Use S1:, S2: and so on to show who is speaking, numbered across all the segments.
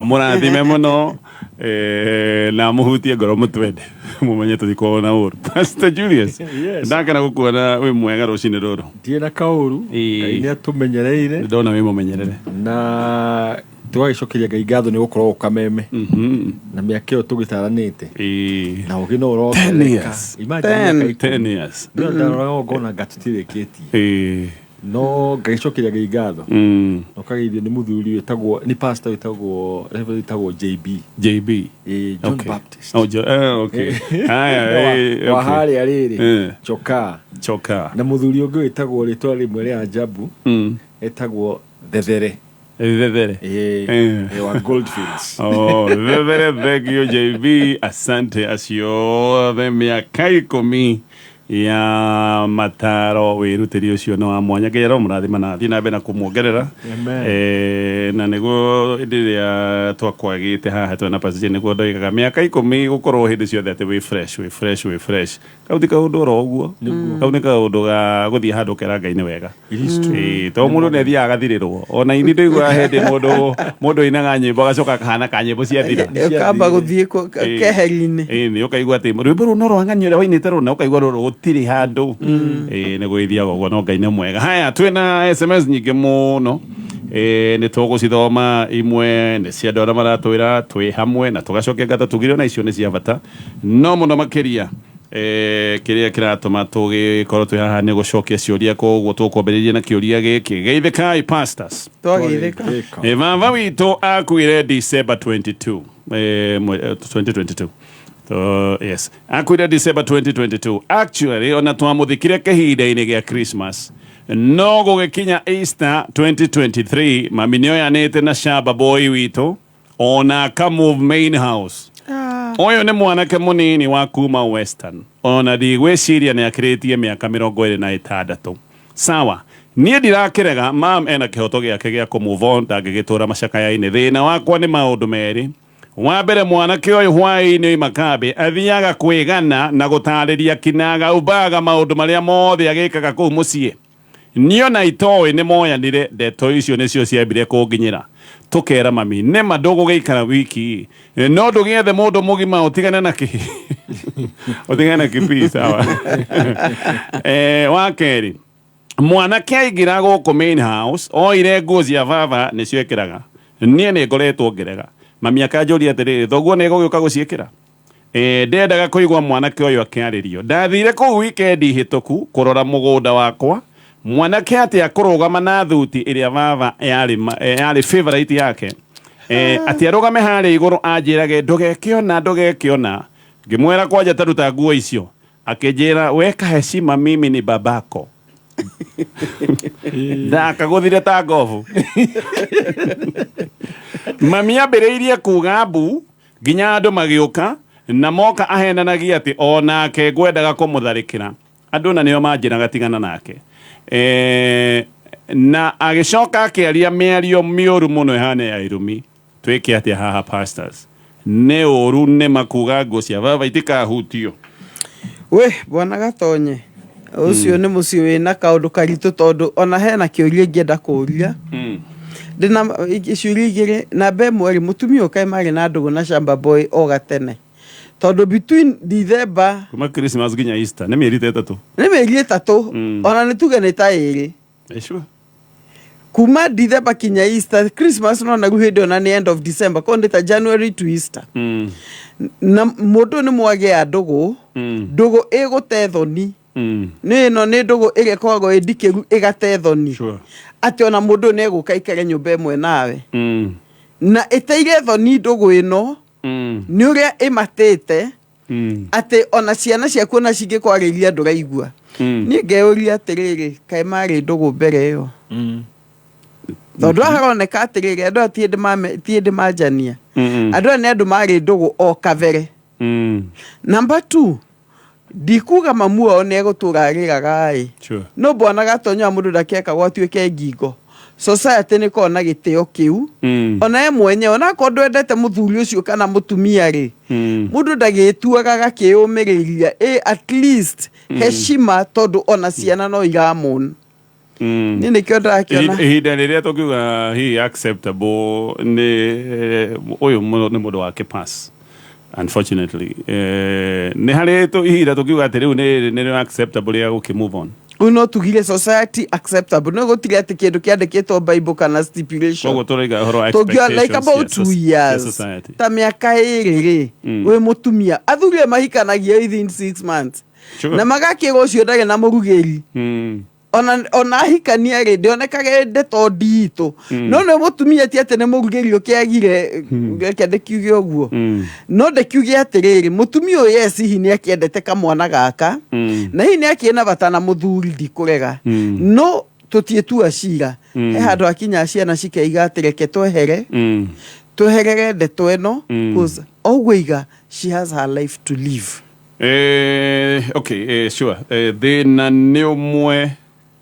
S1: mũrathime mũno na mũhutie ngoro mũtwende mũmenye tũthikwo na ũru. Pastor Julius, ndakena gũkuona wĩ mwega rũcinĩ rũrũ.
S2: Ndiĩ na kaũru, Ngai nĩ atũmenyereire.
S1: Ndona wĩ mũmenyerere.
S2: Na tũgagĩcokeria Ngai ngatho nĩ gũkorwo ũkameme. Na mĩaka ĩyo tũgĩtaranĩte. Na ũgĩ no ũrongereka.
S1: 10 years.
S2: Ndio ndarora ngona gatũtirĩkĩtie. No ngagĩcokeria Ngai ngatho. No kageithio nĩ mũthuri wĩtagwo ni pastor wĩtagwo JB. John Baptist.
S1: Okay. Haya,
S2: wa harĩa rĩrĩ Choka. Na mũthuri ũngĩ wĩtagwo rĩtwa rĩmwe rĩa Ajabu. Etagwo Thethere. Wa Goldfields.
S1: Thethere, thank you JB. Asante acio mĩaka 10 ya mataro wĩrutĩri ũcio no wa mwanya Ngai mũrathima na thiĩ na mbere na kũmuongerera. Na nĩguo rĩrĩa twakwagĩte haha twena pastor nĩguo ndoigaga mĩaka 10 gũkorwo hĩndĩ ciothe atĩ wĩ fresh kau ti kaũndũ oro ũguo, kau nĩ kaũndũ ga gũthiĩ handũ kĩranga-inĩ wega. To mũndũ nĩ athiaga agathirĩrwo, ona ini ndĩiguaga hĩndĩ mũndũ ainaga nyĩmbo agacoka kahana ka nyĩmbo ciathira
S3: kamba gũthiĩ keheri-inĩ,
S1: nĩ ũkaigua atĩ rwĩmbo rũu no rwa ng'ani ũrĩa wainĩte rũna ũkaigua rũrũ gũtirĩ handũ. Nĩ gwĩthiaga ũguo no Ngai nĩ mwega. Haya, twĩna SMS nyingĩ mũno, nĩ tũgũcithoma, imwe nĩ cia andũ arĩa maratwĩra twĩ hamwe na tũgacokia ngatho tugire na icio nĩ cia bata, no mũno makĩria kĩrĩa kĩratũma tũgĩkorwo twĩ haha nĩ gũcokia ciũria, koguo tũkwambĩrĩria na kĩũria gĩkĩ. Geithĩkai pastors.
S3: Twagĩithĩka.
S1: Baba witũ akuire December 22 2022. Yes, akuire December 2022. Actually ona twamũthikire kĩhinda-inĩ gĩa Christmas, no gũgĩkinya Easter 2023 mami nĩoyanĩte na Shamba boy witũ ona akamove main house. Ũyũ nĩ mwanake mũnini wa kuma Western, ona ndigwĩciria nĩ akĩrĩtie mĩaka 26. Sawa, niĩ ndirakĩrega mam ena kĩhoto gĩake gĩa kũmove on, ndangĩgĩtũra macakaya-inĩ. Thĩna wakwa nĩ maũndũ merĩ. Wa mbere, mwanake ũyũ hwaĩ-inĩ Makabe athiaga kwĩgana na gũtarĩria kinaga ubaga maũndũ marĩa mothe agĩkaga kũu mũciĩ. Niĩ ona itoĩ nĩ moyanire, ndeto icio nĩcio ciambire kũnginyĩra. Tũkera mami nĩma ndũgũgĩikara wiki, no ndũgĩethe mũndũ mũgima ũtigane na kĩbii. Sawa. Wa kerĩ, mwanake aingĩra gũkũ main house oire nguo cia baba nĩcio ekĩraga. Niĩ nĩ ngoretwo ngĩrega. Mami akanjũria atĩrĩrĩ, thoguo nĩ gũgĩũka gũciĩkĩra? Ndendaga kũigua mwanake ũyũ akĩarĩrio. Ndathire kũu wikendi hĩtũku kũrora mũgũnda wakwa, mwanake atĩ akũrũgama na thuti ĩrĩa baba yarĩ favorite yake, atĩ arũgame harĩa igũrũ anjĩrage ndũgekĩona. Ngĩmwĩra kwanja taruta nguo icio, akĩnjĩra weka heshima, mimi ni babako. Ndakagũthire ta ngobu. Mami ambĩrĩirie kuga mbu nginya andũ magĩũka na moka ahenanagia atĩ onake ngwendaga kũmũtharĩkĩra. Andũ na nĩo manjĩraga tigana nake. Na agĩcoka akĩaria mĩario mĩũru mũno ĩhana ya irumi. Twĩke atĩa haha pastors? Nĩ ũru nĩ makuga nguo cia baba itikahutio.
S3: We bwana Gatonye, ũcio nĩ mũciĩ wĩna kaũndũ karitũ, tondũ ona hena kĩũria ingĩenda kũũria. Ndina ciũria igĩrĩ. Namba ĩmwe, mũtumia ũkaĩ marĩ na ndũgũ na Shamba boy o gatene, tondũ between December
S1: kuma Christmas nginya Easter nĩ mĩeri 3.
S3: Nĩ mĩeri 3, ona nĩ tuge nĩ ta 2.
S1: Sure.
S3: Kuma December kinya Easter, Christmas no nagu hĩndĩ ona nĩ end of December, ko nĩ ta January to Easter. Na mũndũ nĩ mwagĩa ndũgũ, ndũgũ ĩgũte thoni. Nĩ ĩno nĩ ndũgũ ĩrĩa ĩkoragwo ĩndikĩru ĩgate thoni. Atĩ ona mũndũ nĩ egũka ikare nyũmba ĩmwe nawe. Na ĩteire thoni ndũgũ ĩno nĩ ũrĩa ĩmatĩte, atĩ ona ciana ciaku ona cingĩkwarĩria ndũraigua. Niĩ ngeyũria atĩrĩrĩ, kaĩ marĩ ndũgũ mbere ĩyo? Tondũ haroneka atĩrĩrĩ, andũ ti hĩndĩ manjania. Andũ nĩ andũ marĩ ndũgũ o kabere. Number 2, ndikuga mamu wao nĩ egũtũra agĩraga no bwana Gatonyo mũndũ ndakĩaka gwatuĩke ngingo. Society nĩ korwo na gĩtĩo kĩu. Ona ye mwenye ona korwo ndwendete mũthuri ũcio kana mũtumia rĩ, mũndũ ndagĩtuaga gakĩũmĩrĩria at least heshima, tondũ ona ciana no iramũna. ni nikio ndakiona
S1: ihinda riria tukiuga he acceptable ni uyu ni mundu wa kipass unfortunately ni hari tu ihinda tukiuga ati riu ni acceptable ya guki move on
S3: uno tugire society acceptable no gutire ati kindu kiandikitwo bible kana stipulation
S1: ogo turiga horo
S3: tugio
S1: expectations
S3: like about 2 years ta miaka iri we mutumia athuri mahikanagia within 6 months na magakira ucio ndage na murugeri ona hikania ri ndionekage ndeto ndito no no mutumia ti ati ne murugeri ukiagire kende kiuge uguo no de kiuge atiriri mutumia uyu yes hihi akiendete kamwana gaka na hihi akiena batana muthuri ndikurega no tutietu acira he handu akinya ciana cikeiga atireke tweherere ndeto eno cause ogwiga she has her life to live
S1: okay sure thina ni umwe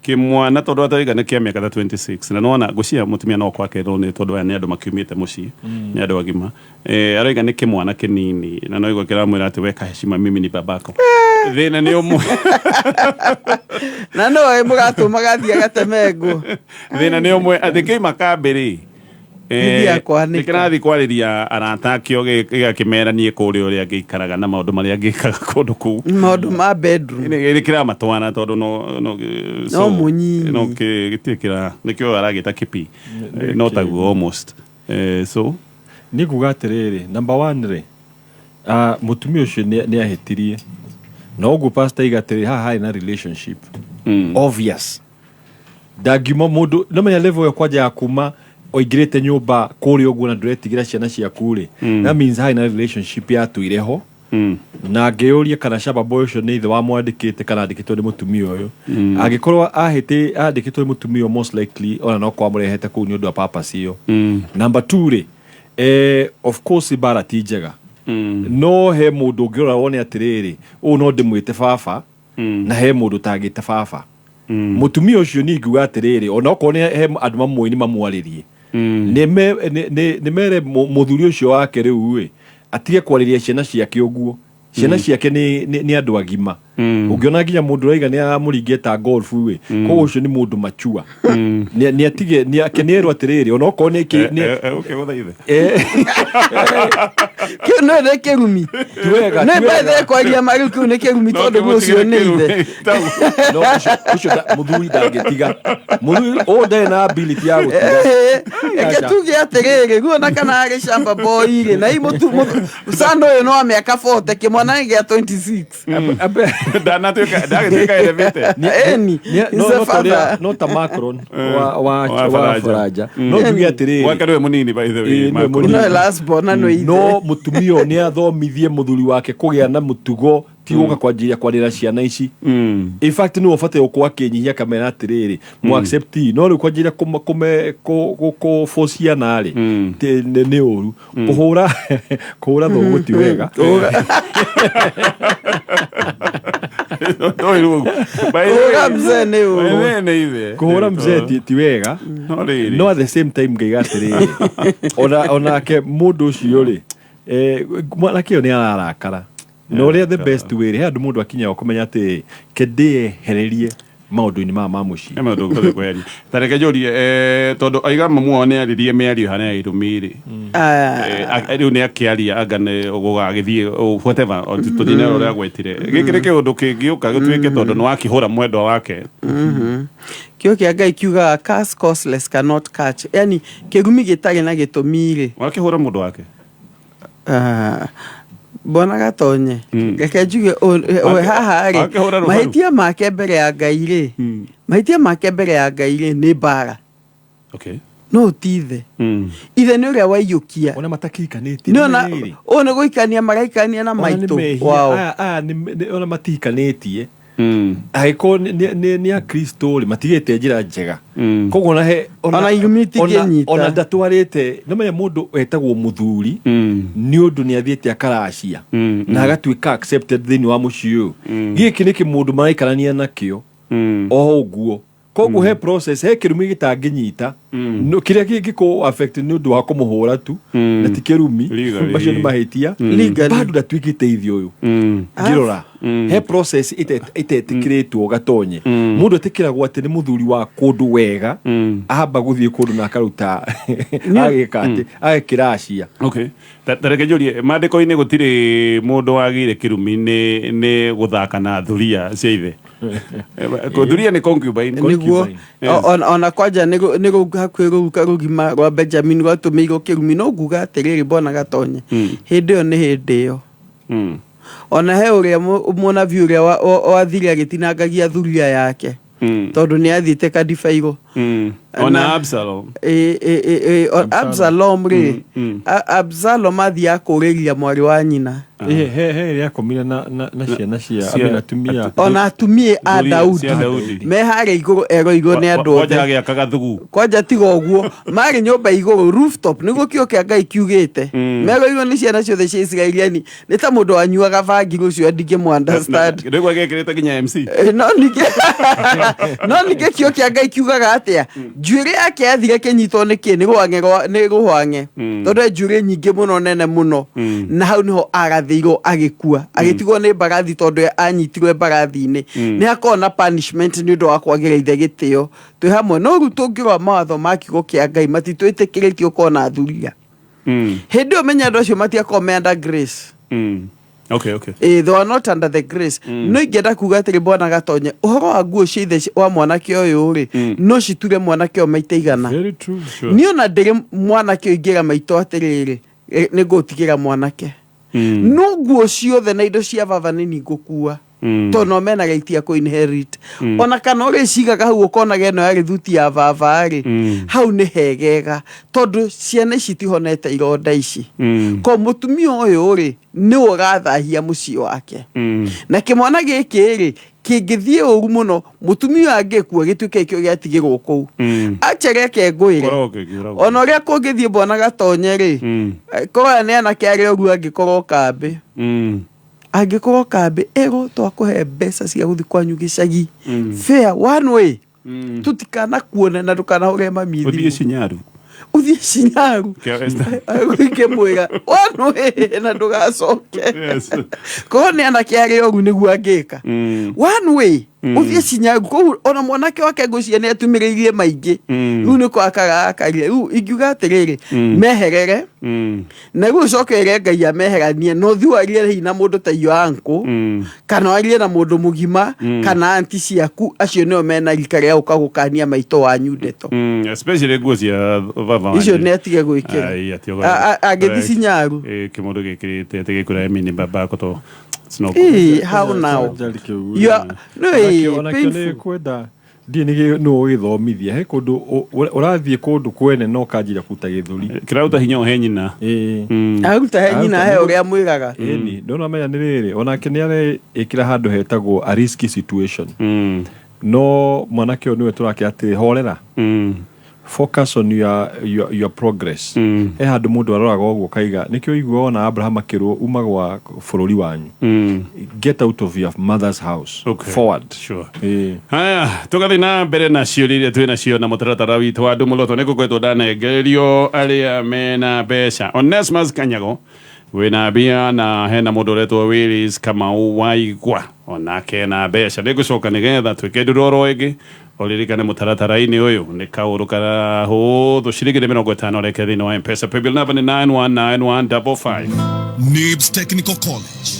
S1: kimwana tondu atariga ni kia miaka 26 na nona gucia mutumia no kwake ni tondu ni andu makiumite mucii ni andu agima araiga ni kimwana kinini na no igokira mwira ati weka heshima mimi ni babako thina ni umwe
S3: na no mugatu magathia gatemengo
S1: thina ni umwe ati kimakambiri nikirathi kwariria arata akio gigakimeranie kuri uria giikaraga na maundu maria giikaga kundu kuu
S3: maundu ma bedroom
S1: nikira matwana tondu no
S3: munyinyi
S1: no gitikira nikio aragita kipi no tagu almost so
S2: nikuga atiriri number 1 ri mutumia ucio ni ahitirie no ugu pastor igatiri haha ina relationship obvious dagimo mundu no menya level ya kwaja ya kuma oigirete nyumba kuri uguo na nduretigira ciana cia kuri that means haina relationship ya tuireho na ngeuria kana shaba boy ucio ni ithe wa mwandikite kana andikitwo ni mutumia uyu agikorwo ahite andikitwo ni mutumia most likely ona no kwa murehete ku ni undu wa purpose iyo number 2 ri of course ibara tijega no he mundu ngiora wone atiriri u no ndimwite baba na he mundu tagite baba mutumia ucio ni nguga atiriri ona okone he andu mamwe ni mamwaririe ni mere muthuri ucio wake riu atige kwariria ciana ciake uguo ciana ciake ni andu agima ungiona nginya mundu raiga ni amuringeta golf ko ucio ni mundu machua ni atige ni akenero atiriri ona okone
S1: okay wothaithe
S3: no ne kerumi
S2: tuwega
S3: ne bethe kwaria mari ku ne kerumi tondu ucio ni ithe
S2: no ucio muthuri ndangetiga muthuri onde na ability ya gutiga
S3: eketuge atiriri guona kana ari shamba boy ri na imutu sando yo no amiaka 40 kimwana ngia 26
S1: ndagituika elevated
S2: no ta Macron wa Faraja no ndugia atiriri
S1: wakarwe munini by the way
S3: no last born no ithe
S2: no mutumio ni athomithie muthuri wake kugia na mutugo tiuka kwa njia kwa rira ciana ici in fact no ofate okwa kinyihia kamera atiriri mu accept no ri kwa njia ko force na ri ni uru kuhura thogo ti wega kuhura mzee ti wega no at the same time ngiga atiriri ona ke mundu ucio ri mwanake ni ararakara no ria the best way he andu mundu akinya ukomenya ati kende hererie maundu-ini ma muci
S1: maundu kole kweli tareke jori tondu aiga mamuone aririe meario hana irumiri riu ni akiaria agane gugagithie whatever tutine uria gwetire gikire kiundu kingiuka gutwike tondu ni wakihura mwendwa wake
S3: kio kia Ngai kiuga cast causeless cannot catch yani kigumi gitari na gitumire
S1: wakihura mundu wake
S3: bona gatonye geke juge o haha ri mahitia make mbere ya Ngai ri mahitia make mbere ya Ngai ri ni bara
S1: okay
S3: no tithe ithe ni uria waiyukia
S2: ona matakikaniti
S3: no na ona guikania maraikania na maito
S2: wao ni ona matikanitie aiko ni a Kristo ri matigete njira njega koguo na he
S3: ona humility kenyita
S2: ona ndatwarite no menya mundu etagwo muthuri ni undu ni athiete akaracia na agatuika accepted thini wa mucio giki ni kimundu maraikarania nakio o uguo koguo he process he kirumi gitangĩnyita no kiria gĩko affect nĩ ũndũ wa kũmũhũra tu na ti kirumi macio nĩ mahĩtia bado ndatuĩkĩte ithio ũyũ ngĩrora he process itetĩkĩrĩtwo gatonye mũndũ etĩkĩragwo atĩ nĩ mũthuri wa kũndũ wega amba gũthiĩ kũndũ na akaruta agĩka atĩ agĩkĩra acia
S1: okay tareke njũrie mandĩko-inĩ gũtirĩ mũndũ wagĩire kirumi nĩ gũthaka na thuria cia ithe thuria nĩ concubine
S3: nĩguo ona kwanja nĩ hakuhĩ gũka rũgima rwa Benjamin rwatũmĩirwo kirumi no nguga atĩrĩrĩ bona gatonye hĩndĩ ĩyo nĩ hĩndĩ ĩyo ona he ũrĩa mũnabi ũrĩa wathire agĩtinangagia thuria yake tondũ nĩ athiĩte kadibairwo
S1: ona Absalom
S3: Absalom rĩ Absalom athiaga kũrĩria mwarĩ wa nyina
S2: he akomire na ciana cia atumia
S3: ona atumia a Daudi me harĩa igũrũ eroirwo nĩ andũ othe
S1: kwanja gĩakaga thugu
S3: kwanja tiga ũguo marĩ nyũmba igũrũ rooftop nĩguo kĩo kĩa Ngai kiugĩte meroirwo nĩ ciana ciothe cia Isiraeli nĩ ta mũndũ wanyuaga bangi rũcio ndingĩmũ understand
S1: rĩu agĩkĩrĩte nginya MC
S3: no ningĩ kĩo kĩa Ngai kiugaga atĩa njuĩrĩ yake yathire kĩnyitwo nĩ kĩ nĩ rũhwange tondũ njuĩrĩ nyingĩ mũno nene mũno na hau nĩho agathĩirwo agĩkua agĩtigwo nĩ mbarathi tondũ anyitirwo mbarathi-inĩ nĩ hakorwo na punishment nĩ ũndũ wa kwagĩra ithe gĩtĩo twĩ hamwe no rĩu tũngĩrora mawatho ma kiugo kĩa Ngai matitwĩtĩkĩrĩtio gũkorwo na thuria hĩndĩ ĩyo menya andũ acio matiakorwo me under grace
S1: okay
S3: they are not under the grace no ingĩenda kuga atĩrĩ bona gatonye ũhoro wa nguo cia ithe wa mwanake ũyũ rĩ no citure mwanake ũyũ maita igana niĩ ona ndĩrĩ mwanake ũyũ ingĩra maitũ atĩrĩrĩ nĩ ngũtigĩra mwanake no nguo ciothe na indo cia baba nĩ ningũkua tondũ no mena gaitia kũ inherit ona kana ũrĩcigaga hau ũkonaga ĩno ya gĩthuti ya baba rĩ hau nĩ hegega tondũ ciana ici tihonete ironda ici ko mũtumia ũyũ rĩ nĩ ũgathahia mũciĩ wake na kĩmwana gĩkĩ rĩ kĩngĩthiĩ ũru mũno mũtumia angĩkua gĩtuĩke kĩo gĩatigĩrwo kũu acereke ngwĩre ona ũrĩa kũngĩthiĩ bona gatonye rĩ korwo nĩ anake arĩa ũru angĩkorwo kambĩ ego twakũhe mbeca cia gũthiĩ kwanyu gĩcagi fair one way tutikana kuone na ndũkanahũre mami thimũ uthie Shinyaru agwike mwega one way na ndũgacoke korwo nĩ anake arĩa ũru nĩguo angĩka one way uthie Shinyaru koguo ona mwanake wake ngũcia nĩ atumĩrĩirie maingĩ rĩu nĩ kwakaga akarire rĩu ingiuga atĩrĩrĩ meherere na rĩu ũcoke Ngai ameheranie no thiĩ warie hihi na mũndũ ta iyo anko kana warie na mũndũ mũgima kana anti ciaku acio nĩo mena rika rĩa ũkagũkania maitũ wanyu ndeto
S1: especially nguo cia baba
S3: icio nĩ atige gwĩkĩra agĩthiĩ Shinyaru
S1: kĩmũndũ gĩkĩrĩte atĩ gĩkũra mini baba koto
S3: how now you are no
S2: kwenda ndiye no gĩthomithia he kũndũ ũrathiĩ kũndũ kwene no kanjira kuta gĩthũri
S1: kĩrauta hinya he nyina
S3: aruta he nyina he ũrĩa mwĩgaga
S2: ĩni ndona menya nĩ rĩrĩ onake nĩ arekĩra handũ hetagwo a risky situation no mwanake ũyũ nĩwe tũrake atĩ horera focus on your progress handũ mũndũ aroraga ũguo kaiga nĩkĩo igua ona Abraham akĩrwo uma gwa bũrũri wanyu get out of your mother's house forward
S1: sure haya tũgathiĩ na mbere na ciũria iria twĩ nacio na mũtaratara witũ wa andũ mũloto nĩgũkoretwo ndanengererio arĩa mena mbeca Onesmus Kanyago wĩna mbia na hena mũndũ ũretwo Willis Kamau Waigwa onake na mbeca nĩngũcoka nĩgetha twĩke ndũroro ĩngĩ oririkane mũtaratara-inĩ ũyũ nĩ kaũndũ karahũthũ ciringi 50 reke thĩinĩ wa M-Pesa paybill number nĩ 919155
S4: NIBS Technical College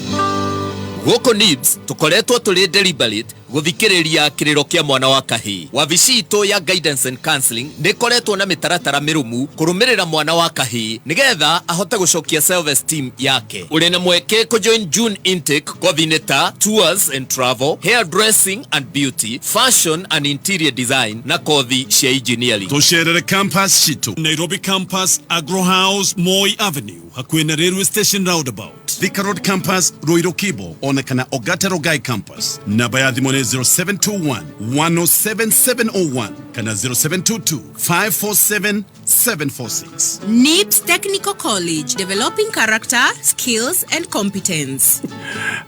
S4: gũkũ NIBS tũkoretwo tũrĩ deliberate gũthikĩrĩria kĩrĩro kĩa mwana wa kahĩĩ wabici itũ ya guidance and counseling nĩ koretwo na mĩtaratara mĩrũmu kũrũmĩrĩra mwana wa kahĩĩ nĩgetha ahote gũcokia self esteem yake ũrĩ na mweke kũjoin June intake kothi-inĩ ta tours and travel hair dressing and beauty fashion and interior design na kothi cia engineering
S5: tũcerere campus citũ Nairobi campus Agro House Moi Avenue hakuhĩ na railway station roundabout Thika Road Campus, Ruiru Kibo, ona kana Ogata Rogai Campus. Namba ya thimũ nĩ 0721 107 701 kana 0722 547 746.
S6: NIBS Technical College, developing character, skills and competence.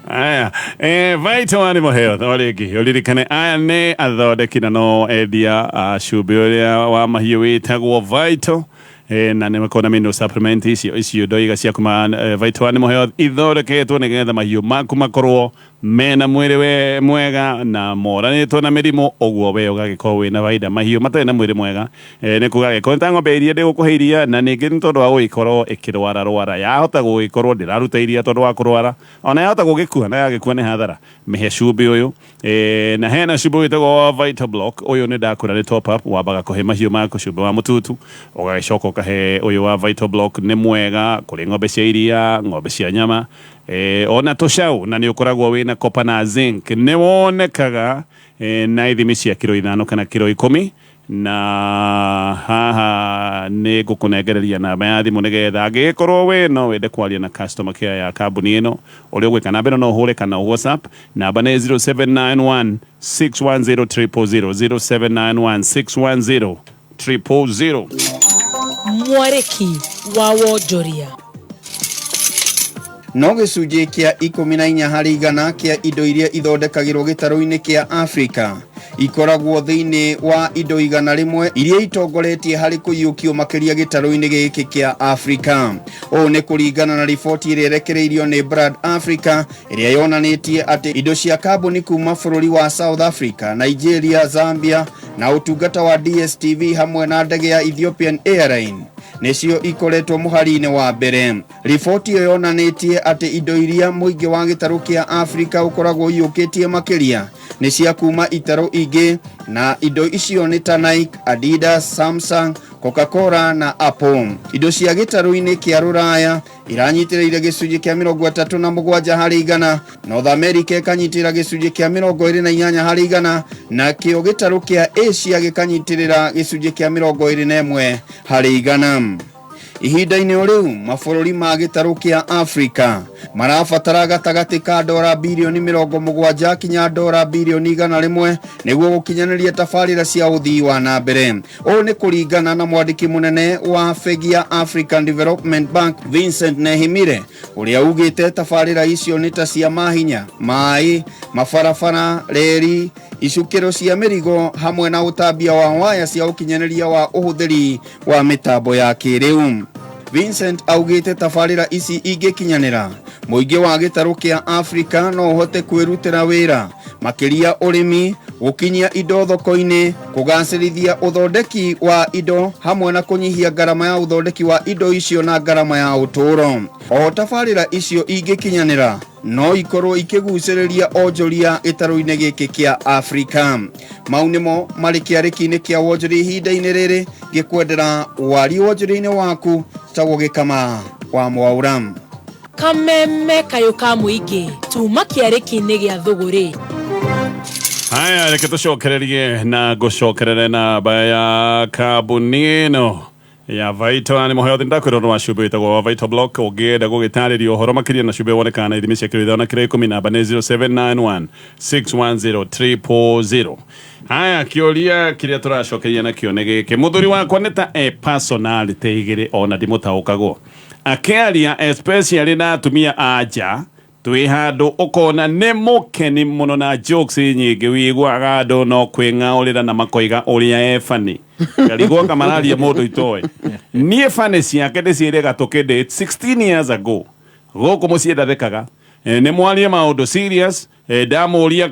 S1: Aya, Vital Animal Health, olirikane aya nĩ athondeki na no endia cumbĩ ũrĩa wa mahiũ wĩtagwo Vital. Na nĩ makona mineral supplement icio ndoiga cia kuma Vital Animal Health ithondeketwo nĩgetha mahiũ maku makorwo mena mwĩrĩ mwega na moranĩtwo na mĩrimũ, ũguo we ũgagĩkorwo wĩna baida. Mahiũ matarĩ na mwĩrĩ mwega nĩ kũgagĩkorwo ta ng'ombe iria ndĩgũkũhe iria, na ningĩ nĩ tondũ wa gũgĩkorwo ĩkĩrwara yahota gũgĩkorwo ndĩraruta iria tondũ wa kũrwara, ona yahota gũgĩkua, na yagĩkua nĩ hathara. Mĩhe cumbĩ ũyũ, na hena cumbĩ wĩtagwo Vital Block. Ũyũ nĩ ndakũra nĩ top up, wambaga kũhe mahiũ maku cumbĩ wa mũtutu, ũgagĩcoka ũkahe ũyũ wa Vital Block. Nĩ mwega kũrĩ ng'ombe cia iria, ng'ombe cia nyama, ona tũcaũ, na nĩ ũkoragwo wĩna copper na zinc. Nĩ wonekaga na ithimi cia kiro 5 kana kiro 10, na haha nĩ ngũkũnengereria namba ya thimũ nĩgetha angĩgĩkorwo we no wende kwaria na customer care ya kambuni ĩno, ũrĩa ũgwĩka namba ĩno no ũhũre kana WhatsApp. Namba nĩ 0791 610 000, 0791 610 000.
S7: Mwareki wa wonjoria
S8: no gĩcunjĩ kĩa 14 harĩ 100 kĩa indo iria ithondekagĩrwo gĩtarũ-inĩ kĩa Africa ikoragwo thĩinĩ wa indo 100 iria itongoretie harĩ kũiyũkio makĩria gĩtarũ-inĩ gĩkĩ kĩa Africa. Ũũ nĩ kũringana na riboti ĩrĩa ĩrekereirio nĩ Brad Africa ĩrĩa yonanĩtie atĩ indo cia kambuni kuma bũrũri wa South Africa, Nigeria, Zambia na ũtungata wa DSTV hamwe na ndege ya Ethiopian Airlines nĩcio ikoretwo mũhari-inĩ wa mbere. Riboti ĩyo yonanĩtie atĩ indo iria mũingĩ wa gĩtarũ kĩa Africa ũkoragwo iyũkĩtie makĩria nĩ cia kuma itarũ ingĩ, na indo icio nĩ ta Nike, Adidas, Samsung, Coca-Cola na Apple. Indo cia gĩtarũ-inĩ kĩa Rũraya iranyitĩrĩire gĩcunjĩ kĩa 37 harĩ 100, North America ĩkanyitĩrĩra gĩcunjĩ kĩa 28 harĩ 100, na kĩo gĩtarũ kĩa Asia gĩkanyitĩrĩra gĩcunjĩ kĩa 21 harĩ 100. Ihinda-inĩ rĩu mabũrũri ma gĩtarũ kĩa Africa marabatara gatagatĩ ka $70 bilioni kinya $100 bilioni nĩguo gũkinyanĩria tabarĩra cia ũthii wa na mbere. Ũũ nĩ kũringana na mwandĩki mũnene wa bengi ya African Development Bank Vincent Nehimire, ũrĩa ugĩte tabarĩra icio nĩ ta cia mahinya, maĩ, mabarabara, reri, icukĩro cia mĩrigo hamwe na ũtambia wa waya cia ũkinyanĩria wa ũhũthĩri wa mĩtambo ya kĩrĩu. Vincent augĩte tabarĩra ici ingĩkinyanĩra, mũingĩ wa gĩtarũ kĩa Africa no ũhote kwĩrutĩra wĩra makĩria ũrĩmi, gũkinyia indo thoko-inĩ, kũgacĩrithia ũthondeki wa indo hamwe na kũnyihia ngarama ya ũthondeki wa indo icio na ngarama ya ũtũũro. O tabarĩra icio ingĩkinyanĩra no ikorwo ikĩgucĩrĩria onjoria gĩtarũ-inĩ gĩkĩ kĩa Africa. Mau nĩmo marĩ kĩarĩki-inĩ kĩa wonjoria ihinda-inĩ rĩrĩ, ngĩkwendera wari wonjoria-inĩ waku tagwo Gĩkama wa Mwaura.
S7: kameme kayo ka mũingĩ tuma kĩarĩki-inĩ gĩa thũgũrĩ.
S1: Haya, reke tũcokererie na ngũcokerere namba ya kambuni ĩno ya Vital Animal Health. Ndakwĩra no cumbĩ wĩtagwo Vital Block. Ũngĩenda gũgĩtarĩrio ũhoro makĩria na cumbĩ wonekana na ithimi cia kiro 5 na kiro 10, namba nĩ 0791 610 000. Haya, kĩũria kĩrĩa tũracokeria nakĩo nĩ gĩkĩ: mũthuri wakwa nĩ ta personality igĩrĩ ona ndimũtaũkagwo, akĩaria especially na atumia anja twĩ handũ ũkona nĩ mũkeni mũno na jokes nyingĩ, wĩiguaga andũ no kwĩng'aũrĩra na makoiga ũrĩa e funny. Ngarigwo kamararia mũndũ itoĩ. Niĩ funny ciake ndĩciĩrĩga tũkĩndĩ 16 years ago gũkũ mũciĩ ndathekaga. Nĩ mwarie maũndũ serious. Ndamũria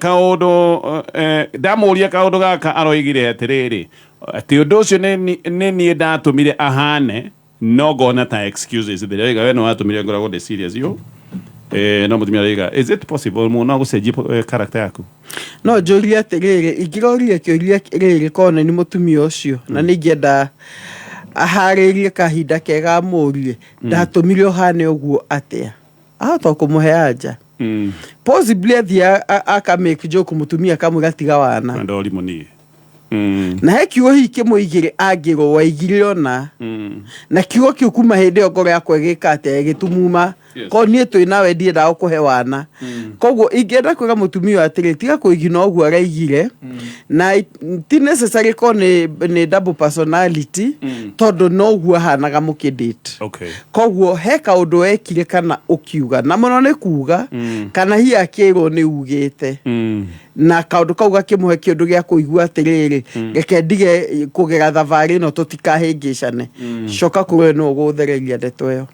S1: kaũndũ gaka aroigire atĩrĩrĩ, atĩ ũndũ ũcio nĩ niĩ ndatũmire ahane, no ngona ta excuses. Ndĩrega we no watũmire ngoragwo ndĩ serious yo. No mutumia rega, is it possible mũno gũcenjia character yaku?
S3: No njũria atĩrĩrĩ, ingĩroria kĩũria rĩrĩ kona nĩ mũtumia ũcio na nĩ ingĩenda aharĩrie kahinda kega mũrie, ndatũmire ũhane ũguo atĩa, ahota kũmũhe anja. Possibly athiĩ aka make joke mũtumia kamwe gatiga wana
S1: ndori mũniĩ.
S3: Na he kiugo hiki mũigĩre angĩrwo waigire ona na kiugo kĩu kuma hĩndĩ ĩyo ngoro yakwa ĩgĩka atĩa gĩtumuma ko nie twina we ndienda gukuhe wana koguo ingenda kwira mutumia atiri tiga kuigina oguo araigire na ti necessary ko ni double personality tondu no guo hanaga mukidate koguo he kaundu wekire kana ukiuga na muno ni kuuga kana hi akirwo ni ugite na kaundu kau gakimuhe kindu gia kuigua atiriri reke ndige kugera thavari no tutikahingicane coka kuri no guthereria ndeto iyo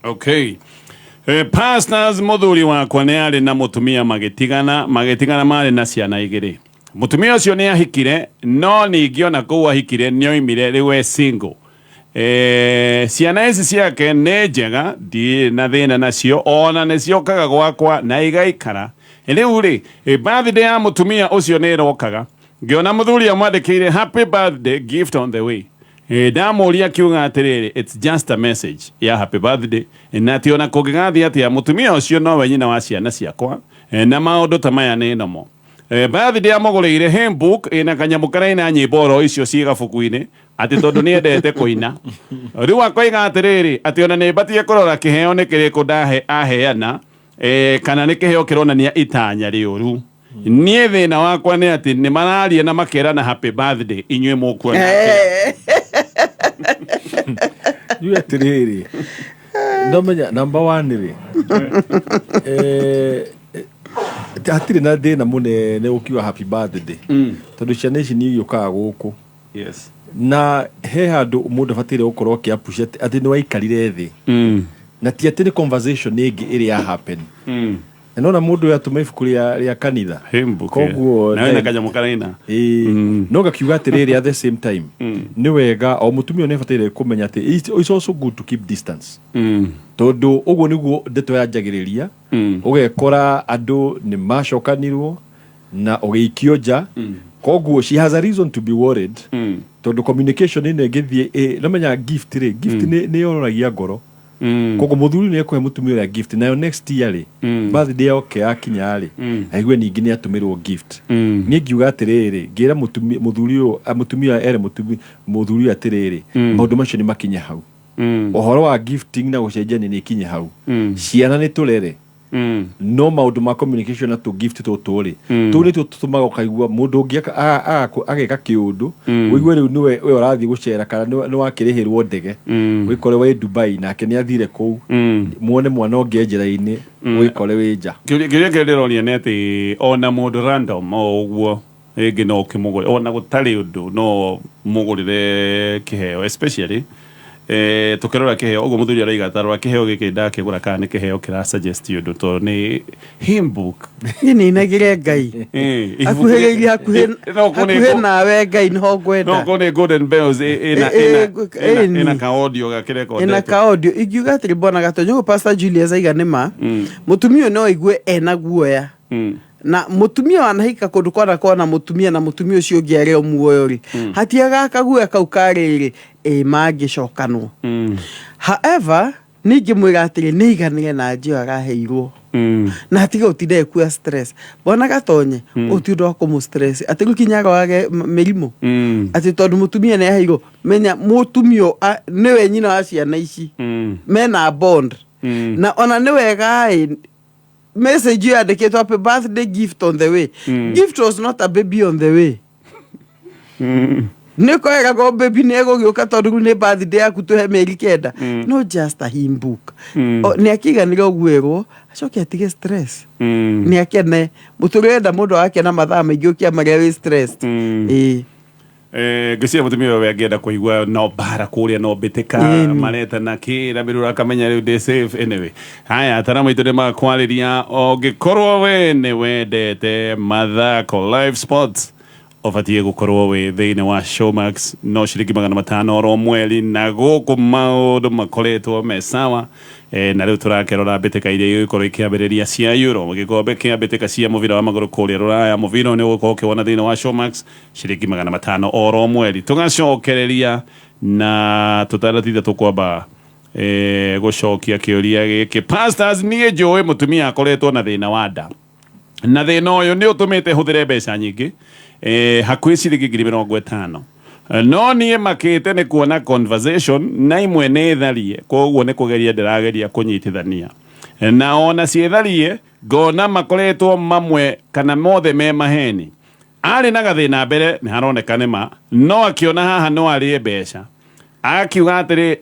S1: pastors muthuri wakwa ni ari na mutumia magitigana mari na ciana igiri mutumia ucio ni ahikire no ningi ona kuu ahikire ni oimire riwe single ciana ici ciake ni njega ndi na thina nacio ona ni ciokaga gwakwa na igaikara riu ri birthday ya mutumia ucio ni rokaga ngiona muthuri amwandikire happy birthday gift on the way ndamuria kiuga atiriri it's just a message ya happy birthday na tiona kugigathi ati mutumia ucio no we nyina wa ciana ciakwa na maundu ta maya ni nomo birthday amugurire handbook ina kanyamukara ina nyimbo icio ciga buku-ini ati tondu ni endete kuina riu akoiga atiriri ati ona ni batie kurora kiheo ni kiriko ndahe aheana kana ni kiheo kironania itanya riuru nie thina wakwa ni ati ni mararia na makerana happy birthday inywe mukuona
S2: you atiriri ndomenya number 1 ri hatiri na thina munene ukiwa happy birthday tondu ciana ici ni yukaga guku na he handu mundu fatire ukorwo ki appreciate ati ni waikarire thi na ti ati ni conversation ingi iri ya happen nona mundu yatuma ibuku ria kanitha
S1: koguo na wena kanyamukaraina
S2: no gakiuga atiriri at the same time ni wega o mutumia ne fatire kumenya ati it's also good to keep distance tondu uguo niguo ndeto yanjagiriria ugekora andu ni macokanirwo na ugeikio nja koguo she has a reason to be worried tondu communication ine ngithie nomenya gift ni yororagia ngoro koguo muthuri ni ekuhe mutumia ria gift nayo next year ri birthday yake akinya ri aigwe ningi ni atumirwo gift ni ngiuga atiriri ngira mutumia ere muthuri atiriri maundu macio ni makinya hau ohoro wa gifting na gucenjania ni ikinye hau ciana ni turere no maundu ma communication na to gift to turi tu ni tutumaga ukaigua mundu ngi ageka kiundu uigwe riu niwe we urathi gucera kana ni wakirihirwo ndege wikore we Dubai nake ni athire kou muone mwana ungi njira-ini wikore we nja
S1: kiria ndironi ni ati ona mundu random o uguo igi no kimugure ona gutari undu no mugurire kiheo especially tukirora kiheo uguo muthuri araiga tarwa kiheo giki ndakigura kana ni kiheo kira suggest undu to ni handbook
S3: ni nagire ngai akuhege akuhe nawe ngai no gwenda
S1: no kone golden bells ina ka audio gakireko
S3: ina ka audio igiuga atiri bona gatonyo pastor Julius aiga nima mutumio no igwe ena guoya na mutumia wanahika kundu kona mutumia na mutumia ucio ungi ari o muoyo ri hatiaga kaguya kau kariri magicokanwo however ningi mwira atiri ni iganire na njio araheirwo na tiga utinde kuya stress bona gatonye utindo ko stress ati gukinyaga wage mirimo ati tondu mutumia ne aheirwo menya mutumio niwe nyina wa ciana ici mena bond na ona niwe gai message you had to happy birthday gift on the way gift was not a baby on the way Niko ega go baby nego gioka tondu ni birthday yaku tuhe meri kenda no just a hymn book ni akiga ni gogwero acoke atige stress ni akene muturenda mundu wake na mathaa maingi ukia maria we stressed
S1: gisia mutumia we agenda kuigua no bara kuria no bitika mareta na kira birura kamenya riu de safe anyway haya tarama itu de makwaliria ogikorwo we ni wendete mathako live sports ofatie gukorwo we thiini wa Showmax no ciringi 500 oro mweri na guku maundu makoretwo me sawa na riu turakerora bitika iria ikorwo ikiambiriria cia Euro gikombe kia bitika cia muvira wa maguru kuria ruraya muvira ni ugukorwo ukiwona thiini wa Showmax ciringi 500 oro mweri tugacokereria na tutaratithia tukwamba gucokia kiuria giki pastors nie njui mutumia akoretwo na thina wa nda na thina uyu ni utumite huthire mbeca nyingi hakuhi ciringi 50,000 no nie makite ni kuona conversation na imwe ni tharie koguo ni kugeria ndirageria kunyitithania na ona cietharie ngona makoretwo mamwe kana mothe me maheni ari na gathina mbere ni haroneka nima no akiona haha no ari mbeca akiuga atiri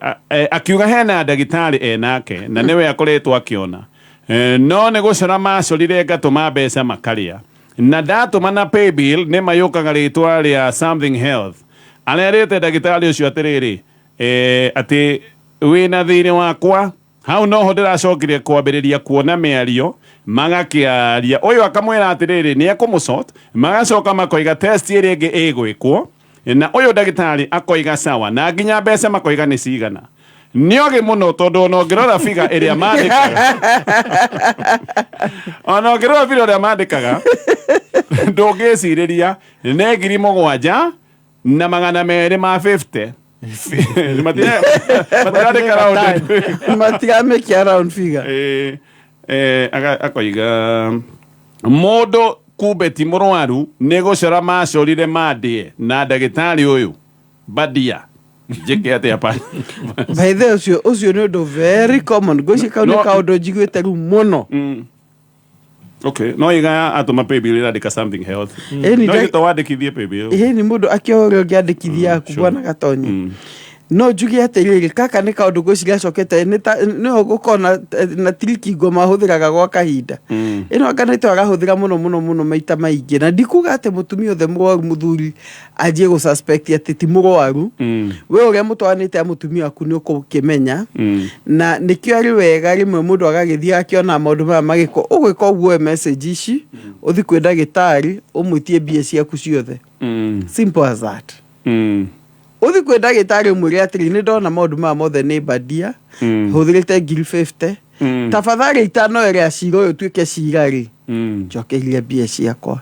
S1: akiuga hena ndagitari enake na niwe akoretwo akiona no ne gucora macorire ngatuma mbeca makaria na ndatuma na pay bill ni mayukaga ritwa ria something health anerete ndagitari ucio atiriri ati wina thini wakwa hau noho ndiracokirie kwambiriria kuona miario magakiaria uyu akamwira atiriri ni ekumucot magacoka makoiga test iri ingi igwikwo na uyu ndagitari akoiga sawa na nginya mbeca makoiga ni cigana nioge muno tondu no ngirora figa iria mandikaga ona ngirora figa iria mandikaga ndongiciriria ne ngiri 7 na 250
S3: matigamekia round figure
S1: akoiga modo kubeti murwaru negocora macorire mandie na ndagitari uyu badia jike ate apa
S3: by the ucio ni undu very common goshika ni kaundu njiguite ru muno
S1: okay no iga atuma pay bill andika something health no ito wandikithie pay bill
S3: ni mundu akiorio ngiandikithia kubwana gatonyi no njugi atiriri kaka ni kaundu gocigacokete ni ogukona na triki ngoma huthiraga gwa kahinda ino kana ito agahuthira muno maita maingi na ndikuga ate mutumia othe murwaru muthuri ajie go suspect ati ti murwaru we uria mutwanite mutumia waku ni ukimenya na nikio ari wega rimwe mundu agagithia akiona maundu maya magiko ugwika uguo message ici uthi kwi ndagitari umwitie mbia ciaku ciothe simple as that uthi kwi ndagitari umwire atiri ni ndona maundu maya mothe ni badia huthirite ngiri 50 tafadhali itano iria cira uyu tuike cira ri njokeirie mbia ciakwa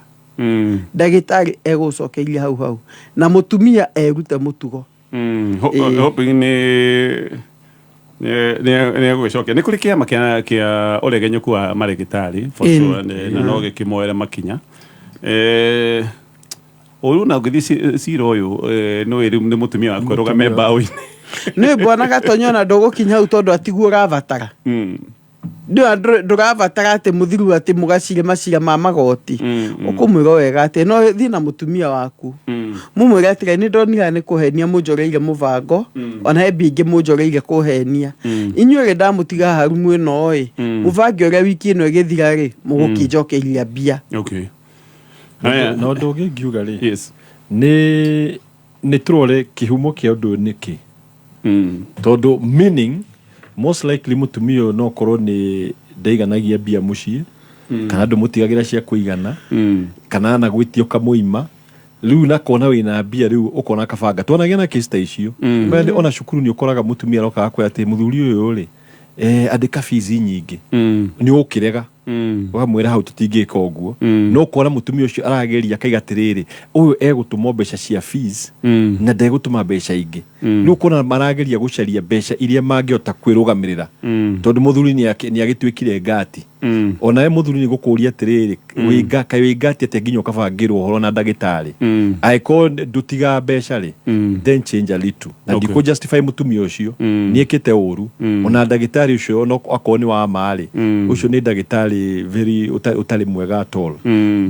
S3: ndagitari egucokeirie hau na mutumia erute mutugo
S1: hoping ne gwicokia ni kuri kiama kia uregenyoku wa marigitari for sure na no gikimoera makinya uyu na ngithi cira uyu no iri ni mutumia wakwa rugame mbaũ-inĩ
S3: ni bwana gatonyo na ndogukinya hau tondu atiguo ravatara nduravatara ati muthiru ati mugacire macira ma magoti ukumwira wega ati no thi na mutumia waku mumwira ati ni ndonira ni kuhenia munjoreire muvango ona he bingi munjoreire kuhenia inyuĩ ndamutiga harumu ino muvangi uria wiki ino igithira ri mugukinjokeiria mbia
S1: okay
S2: no ndoge ngiuga ri
S1: yes
S2: ni turore kihumo kia undu niki tondu meaning most likely mutumia no korwo ni ndaiganagia mbia mucii kana ndumutigagira cia kuigana kana na gwitio kamuima riu na kona wina mbia riu ukona kabanga twanagia na case ta icio mbele ona cukuru ni ukoraga mutumia roka kwa ati muthuri uyu ri andika fees nyingi ni ukirega ukamwira hau tutingika uguo no kona mutumia ucio arageria kaiga tiriri uyu egutuma mbeca cia fees na ndegutuma mbeca ingi riu kona marageria gucaria mbeca iria mangiota kwirugamirira tondu muthuri ni agitwikire ngati ona e muthuri ni gukuria tiriri winga kai wingati ate nginyo kabangirwo horo na ndagitari aiko ndutiga mbeca ri then change a little na ndiko justify mutumia ucio ni ekite uru ona ndagitari ucio no akoni wa mali ucio ni ndagitari very utali mwega at all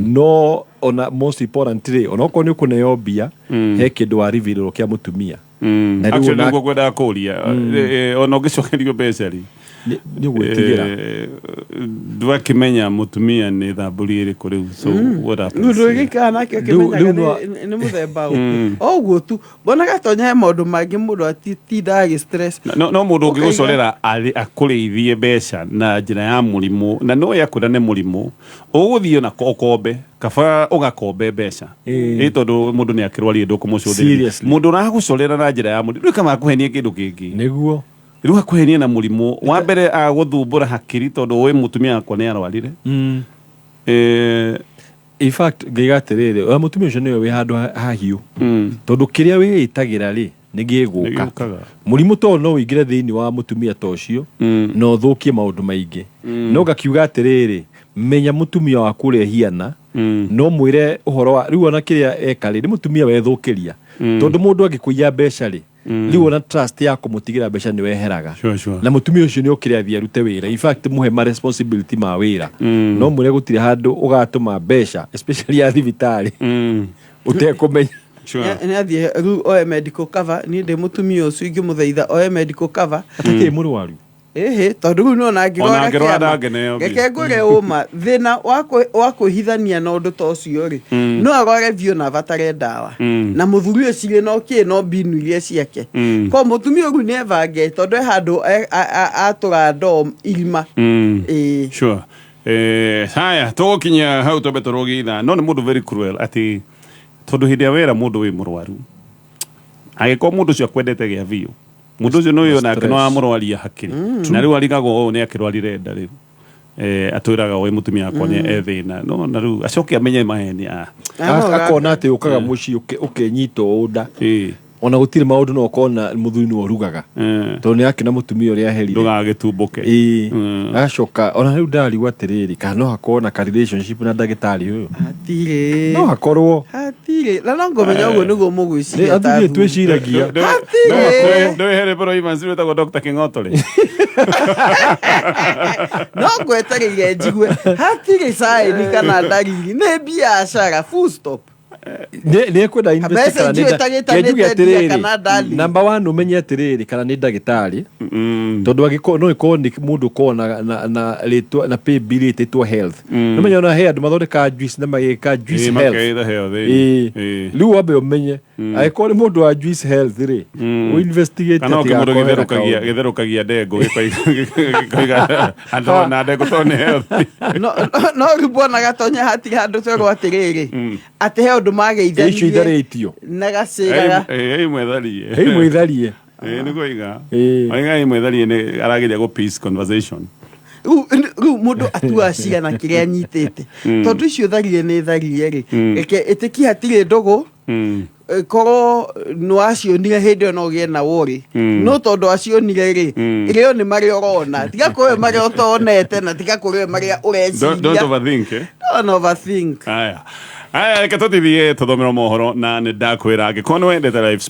S2: no ona most importantly ona ko ni kuneyo mbia he kindu wa reveal kia mutumia
S1: na riu na gwenda kuria ona ngicokerio mbeca ri
S2: ni gwetigira
S1: ndwakimenya mutumia ni thamburi iri kuri so what happens
S3: ndugikana kio kimenya ni muthemba oguo tu bona gatonya maundu mangi mundu atitinda gi stress
S1: no mundu ngigucorera ari akurithie mbeca na njira ya murimu na no yakura ne murimu uguthio na kokombe kaba ugakombe mbeca tondu mundu ni akirwari ndu kumucuthira mundu ragucorera na njira ya murimu kama kuhenia kindu kingi
S2: niguo
S1: riu akuhenia na murimu wa mbere aguthumbura hakiri tondu we mutumia wakwa ni arwarire
S2: in fact ngigatirire wa mutumia ucio niwe wi handu hahiu tondu kiria witagira ri nigiguka murimu to no wingire thiini wa mutumia tocio no thukie maundu maingi no gakiuga atiriri menya mutumia waku ri hiana no mwire uhoro wa riu ona kiria ekari ni mutumia wethukiria tondu mundu angikuiya mbeca ri riu ona trust ya kumutigira mbeca ni weheraga na mutumia ucio ni ukire athia rute wira in fact muhe ma responsibility ma wira no mure gutire handu ugatuma mbeca especially ya thibitari utekumenya
S3: nä athiä rä u oe medical cover niä ndä må tumia å cio ingä må thaitha oe medical cover
S2: atä må rwaru
S3: ĩhĩ tondũ rĩu nona ngĩroreke ngũre ũma thĩna wa kwĩhithania na ũndũ ta ũcio rĩ no arware biũ na abatare ndawa na mũthuri ũcio no kĩ no mbinu iria ciake ko mũtumia ũguo nĩ evange tondũ handũ atũra ndoo irima
S1: sure haya tũgũkinya hau twambe tũrũgitha no nĩ mũndũ very cruel atĩ tondũ hĩndĩ ya wĩra mũndũ wĩ mũrwaru agĩkorwo mũndũ ũcio akwendete gĩa biũ mundu ucio no nake no amurwaria hakiri na riu arigagwo ni akirwarire nda riu atwiraga we mutumia akwa ni ethina no na riu acoke amenye maheni
S2: akona ati ukaga muci ukenyito unda ona gutire maundu no kona muthuri no rugaga to ni akina mutumia uri aherire
S1: ndugagitumbuke
S2: acoka ona riu ndari gwatiriri kana no hakona ka relationship na ndagitari uyu
S3: hatire
S2: no hakorwo
S3: hatire la no ngomenya uguo niguo mugwiciria
S2: athiĩ twiciragia
S3: hatire
S1: no here bro imanzi wetagwo Dr. King'otore
S3: no ngwetereire njigue hatire saini kana ndariri nĩ biacara full stop
S2: ne kwenda investigate kana number 1 umenye atiriri kana ni ndagitari tondu agiko no iko ni mundu ko na letwa na pay bill to health no menya na hair mathondeka juice na magika juice health riu wabe umenye agiko ni mundu wa juice health ri u investigate
S1: kana mundu githerukagia ndengo gikoiga ando na ndengo to ni health
S3: no ribona gatonya hati handu twego atiriri ate he undu mageithanirie na gaciraga
S2: mwitharie
S1: niguiga oiga mwitharie ni arageria go peace conversation
S3: rĩu mũndũ atua cira na kĩrĩa anyitĩte tondũ icio tharie nĩ tharie rĩ reke ĩtĩki hatirĩ ndũgũ korwo nĩ wacionire hĩndĩ ĩyo no ũgĩe na worĩ no tondũ acionire rĩ ĩrĩo nĩ marĩa ũrona tiga kũrĩ marĩa ũtonete na tiga kũrĩ marĩa ũreciria don't overthink
S1: haya reke tũtithie tũthomera mohoro na nĩ ndakwĩra angĩkorwo nĩ wendete live